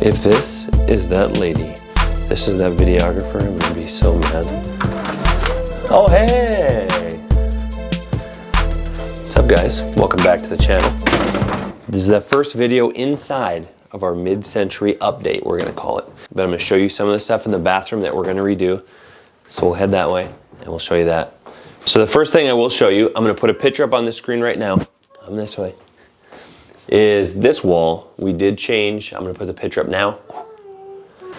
If this is that lady, this is that videographer, I'm gonna be so mad. Oh, hey! What's up, guys? Welcome back to the channel. This is the first video inside of our mid-century update, we're gonna call it. But I'm gonna show you some of the stuff in the bathroom that we're gonna redo. So we'll head that way and we'll show you that. So the first thing I will show you, I'm gonna put a picture up on the screen right now. Come this way. Is this wall. We did change. I'm gonna put the picture up now.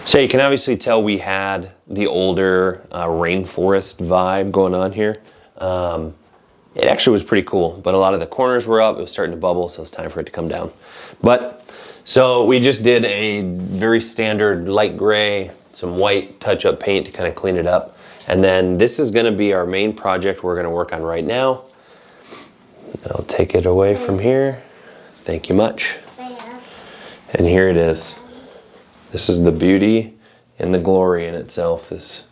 So you can obviously tell we had the older rainforest vibe going on here. It actually was pretty cool, but a lot of the corners were up. It was starting to bubble, so it's time for it to come down. So we just did a very standard light gray, some white touch-up paint to kind of clean it up. And then this is gonna be our main project we're gonna work on right now. I'll take it away from here. Thank you much. And here it is. This is the beauty and the glory in itself, this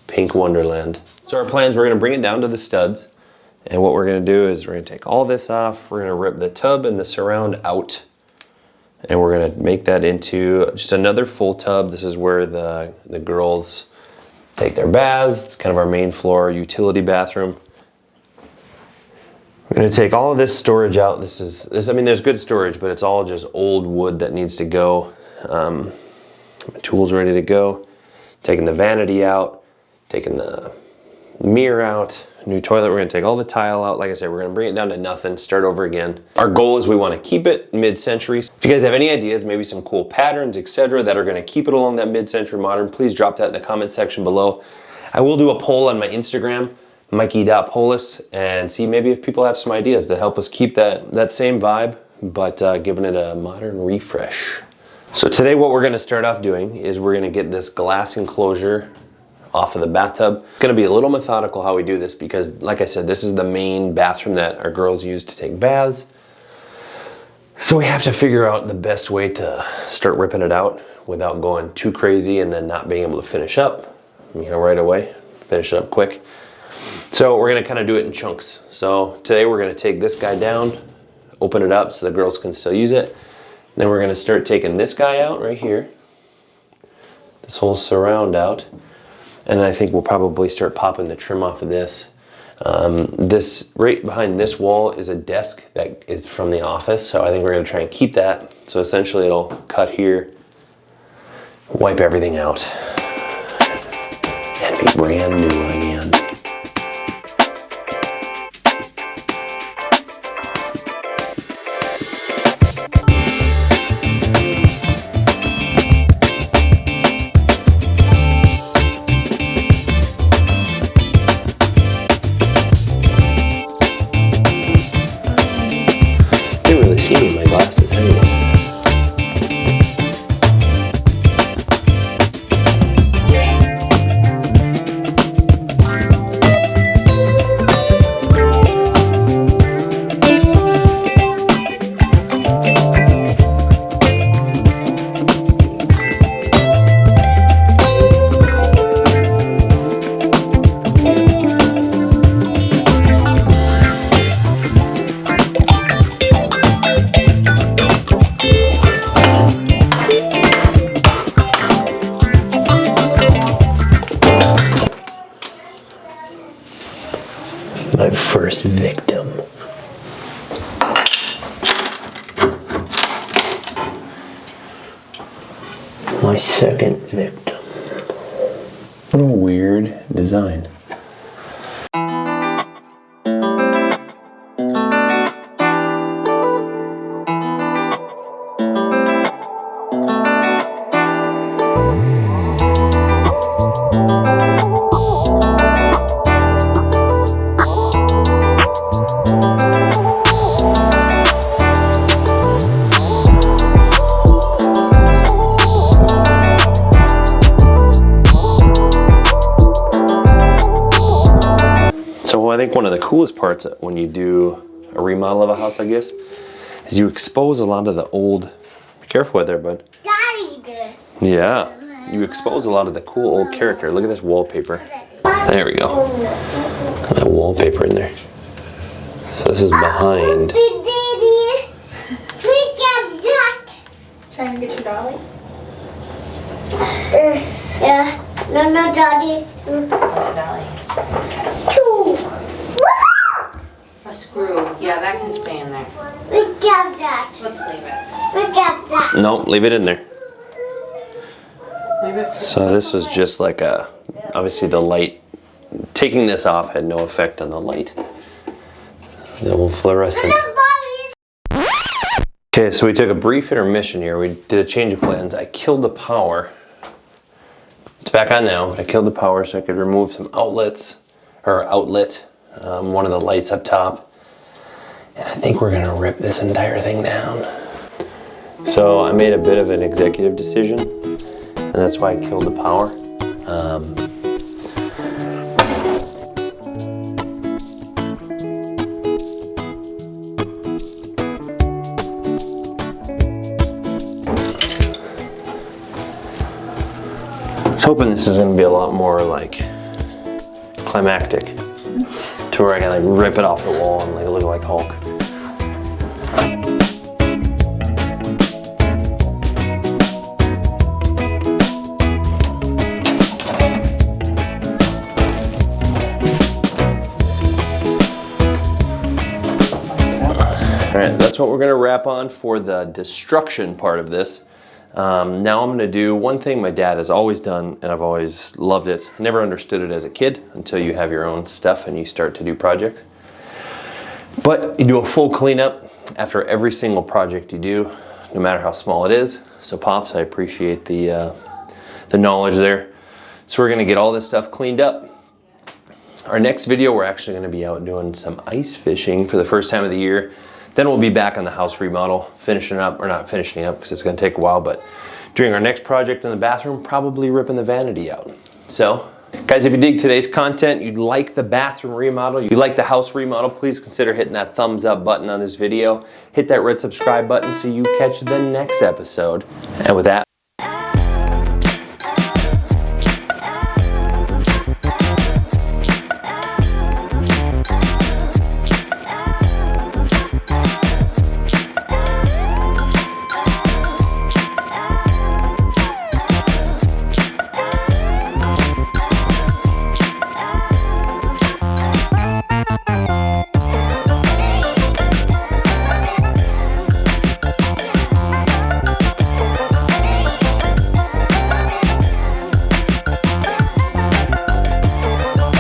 pink wonderland. So our plans, we're gonna bring it down to the studs. And what we're gonna do is we're gonna take all this off. We're gonna rip the tub and the surround out. And we're gonna make that into just another full tub. This is where the girls take their baths. It's kind of our main floor utility bathroom. We're gonna take all of this storage out. I mean, there's good storage, but it's all just old wood that needs to go. My tools ready to go. Taking the vanity out, taking the mirror out, new toilet. We're gonna take all the tile out. Like I said, we're gonna bring it down to nothing, start over again. Our goal is we wanna keep it mid-century. If you guys have any ideas, maybe some cool patterns, etc., that are gonna keep it along that mid-century modern, please drop that in the comment section below. I will do a poll on my Instagram, Mikey.Polis, and see maybe if people have some ideas to help us keep that same vibe, but giving it a modern refresh. So today what we're gonna start off doing is we're gonna get this glass enclosure off of the bathtub. It's gonna be a little methodical how we do this because, like I said, this is the main bathroom that our girls use to take baths. So we have to figure out the best way to start ripping it out without going too crazy and then not being able to finish up, right away, finish it up quick. So we're gonna kind of do it in chunks. So today we're gonna take this guy down, open it up so the girls can still use it. Then we're gonna start taking this guy out right here, this whole surround out. And I think we'll probably start popping the trim off of this. This right behind this wall is a desk that is from the office. So I think we're gonna try and keep that. So essentially it'll cut here, wipe everything out, and be brand new again. See me in my glasses anyways. My first victim. My second victim. What a weird design. I think one of the coolest parts when you do a remodel of a house, I guess, is you expose a lot of the old, be careful with there, bud. Daddy did. Yeah, you expose a lot of the cool old character. Look at this wallpaper. There we go. That wallpaper in there. So this is behind. Daddy, we got that. Trying to get your dolly? Yeah. No, Daddy. Dolly. 2. A screw. Yeah, that can stay in there. We got that. Let's leave it. We got that. Nope, leave it in there. Leave it. So this was just like obviously the light, taking this off had no effect on the light. The old fluorescent. Okay, so we took a brief intermission here. We did a change of plans. I killed the power. It's back on now, but I killed the power so I could remove some outlets, or outlet, one of the lights up top. And I think we're gonna rip this entire thing down. So I made a bit of an executive decision, and that's why I killed the power. I was hoping this is going to be a lot more like climactic, to where I can like rip it off the wall and like look like Hulk. All right, that's what we're going to wrap on for the destruction part of this. Now I'm going to do one thing my dad has always done, and I've always loved it. Never understood it as a kid until you have your own stuff and you start to do projects. But you do a full cleanup after every single project you do, no matter how small it is. So Pops, I appreciate the knowledge there. So we're going to get all this stuff cleaned up. Our next video, we're actually going to be out doing some ice fishing for the first time of the year. Then we'll be back on the house remodel, finishing up, or not finishing up because it's going to take a while, but during our next project in the bathroom, probably ripping the vanity out. So, guys, if you dig today's content, you'd like the bathroom remodel, you like the house remodel, please consider hitting that thumbs up button on this video. Hit that red subscribe button so you catch the next episode. And with that,